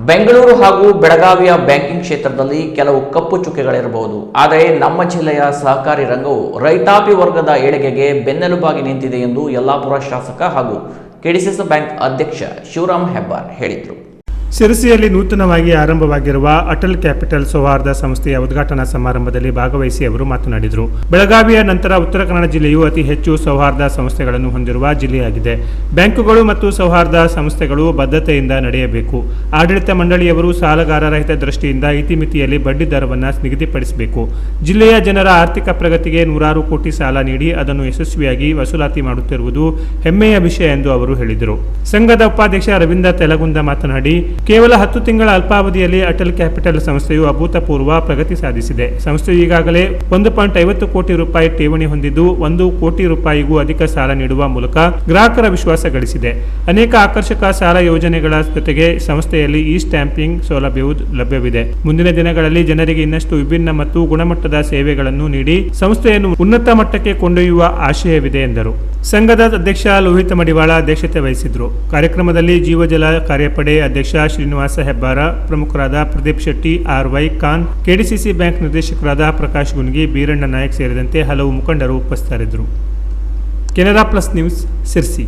ಬೆಂಗಳೂರು ಹಾಗೂ ಬೆಳಗಾವಿಯ ಬ್ಯಾಂಕಿಂಗ್ ಕ್ಷೇತ್ರದಲ್ಲಿ ಕೆಲವು ಕಪ್ಪು ಚುಕ್ಕೆಗಳಿರಬಹುದು. ಆದರೆ ನಮ್ಮ ಜಿಲ್ಲೆಯ ಸಹಕಾರಿ ರಂಗವು ರೈತಾಪಿ ವರ್ಗದ ಏಳಿಗೆಗೆ ಬೆನ್ನೆಲುಬಾಗಿ ನಿಂತಿದೆ ಎಂದು ಯಲ್ಲಾಪುರ ಶಾಸಕ ಹಾಗೂ ಕೆಡಿಸಿಸಿ ಬ್ಯಾಂಕ್ ಅಧ್ಯಕ್ಷ ಶಿವರಾಮ್ ಹೆಬ್ಬಾರ್ ಹೇಳಿದರು. ಶಿರಸಿಯಲ್ಲಿ ನೂತನವಾಗಿ ಆರಂಭವಾಗಿರುವ ಅಟಲ್ ಕ್ಯಾಪಿಟಲ್ ಸೌಹಾರ್ದ ಸಂಸ್ಥೆಯ ಉದ್ಘಾಟನಾ ಸಮಾರಂಭದಲ್ಲಿ ಭಾಗವಹಿಸಿ ಅವರು ಮಾತನಾಡಿದರು. ಬೆಳಗಾವಿಯ ನಂತರ ಉತ್ತರ ಕನ್ನಡ ಜಿಲ್ಲೆಯು ಅತಿ ಹೆಚ್ಚು ಸೌಹಾರ್ದ ಸಂಸ್ಥೆಗಳನ್ನು ಹೊಂದಿರುವ ಜಿಲ್ಲೆಯಾಗಿದೆ. ಬ್ಯಾಂಕುಗಳು ಮತ್ತು ಸೌಹಾರ್ದ ಸಂಸ್ಥೆಗಳು ಬದ್ಧತೆಯಿಂದ ನಡೆಯಬೇಕು. ಆಡಳಿತ ಮಂಡಳಿಯವರು ಸಾಲಗಾರ ರಹಿತ ದೃಷ್ಟಿಯಿಂದ ಇತಿಮಿತಿಯಲ್ಲಿ ಬಡ್ಡಿ ದರವನ್ನು ನಿಗದಿಪಡಿಸಬೇಕು. ಜಿಲ್ಲೆಯ ಜನರ ಆರ್ಥಿಕ ಪ್ರಗತಿಗೆ ನೂರಾರು ಕೋಟಿ ಸಾಲ ನೀಡಿ ಅದನ್ನು ಯಶಸ್ವಿಯಾಗಿ ವಸೂಲಾತಿ ಮಾಡುತ್ತಿರುವುದು ಹೆಮ್ಮೆಯ ವಿಷಯ ಎಂದು ಅವರು ಹೇಳಿದರು. ಸಂಘದ ಉಪಾಧ್ಯಕ್ಷ ರವೀಂದ್ರ ತೆಲಗುಂದ ಮಾತನಾಡಿ, ಕೇವಲ 10 ತಿಂಗಳ ಅಲ್ಪಾವಧಿಯಲ್ಲಿ ಅಟಲ್ ಕ್ಯಾಪಿಟಲ್ ಸಂಸ್ಥೆಯು ಅಭೂತಪೂರ್ವ ಪ್ರಗತಿ ಸಾಧಿಸಿದೆ. ಸಂಸ್ಥೆಯು ಈಗಾಗಲೇ 1.50 ಕೋಟಿ ರೂಪಾಯಿ ಠೇವಣಿ ಹೊಂದಿದ್ದು 1 ಕೋಟಿ ರೂಪಾಯಿಗೂ ಅಧಿಕ ಸಾಲ ನೀಡುವ ಮೂಲಕ ಗ್ರಾಹಕರ ವಿಶ್ವಾಸ ಗಳಿಸಿದೆ. ಅನೇಕ ಆಕರ್ಷಕ ಸಾಲ ಯೋಜನೆಗಳ ಜೊತೆಗೆ ಸಂಸ್ಥೆಯಲ್ಲಿ ಇ ಸ್ಟ್ಯಾಂಪಿಂಗ್ ಸೌಲಭ್ಯವೂ ಲಭ್ಯವಿದೆ. ಮುಂದಿನ ದಿನಗಳಲ್ಲಿ ಜನರಿಗೆ ಇನ್ನಷ್ಟು ವಿಭಿನ್ನ ಮತ್ತು ಗುಣಮಟ್ಟದ ಸೇವೆಗಳನ್ನು ನೀಡಿ ಸಂಸ್ಥೆಯನ್ನು ಉನ್ನತ ಮಟ್ಟಕ್ಕೆ ಕೊಂಡೊಯ್ಯುವ ಆಶಯವಿದೆ ಎಂದರು. ಸಂಘದ ಅಧ್ಯಕ್ಷ ಲೋಹಿತ ಮಡಿವಾಳ ಅಧ್ಯಕ್ಷತೆ ವಹಿಸಿದ್ರು. ಕಾರ್ಯಕ್ರಮದಲ್ಲಿ ಜೀವಜಲ ಕಾರ್ಯಪಡೆ ಅಧ್ಯಕ್ಷ ಶ್ರೀನಿವಾಸ ಹೆಬ್ಬಾರ, ಪ್ರಮುಖರಾದ ಪ್ರದೀಪ್ ಶೆಟ್ಟಿ, ಆರ್.ವೈ. ಖಾನ್, ಕೆಡಿಸಿಸಿ ಬ್ಯಾಂಕ್ ನಿರ್ದೇಶಕರಾದ ಪ್ರಕಾಶ್ ಗುನ್ಗಿ, ಬೀರಣ್ಣ ನಾಯಕ್ ಸೇರಿದಂತೆ ಹಲವು ಮುಖಂಡರು ಉಪಸ್ಥಿತರಿದ್ದರು. Canara plus news, Sirsi.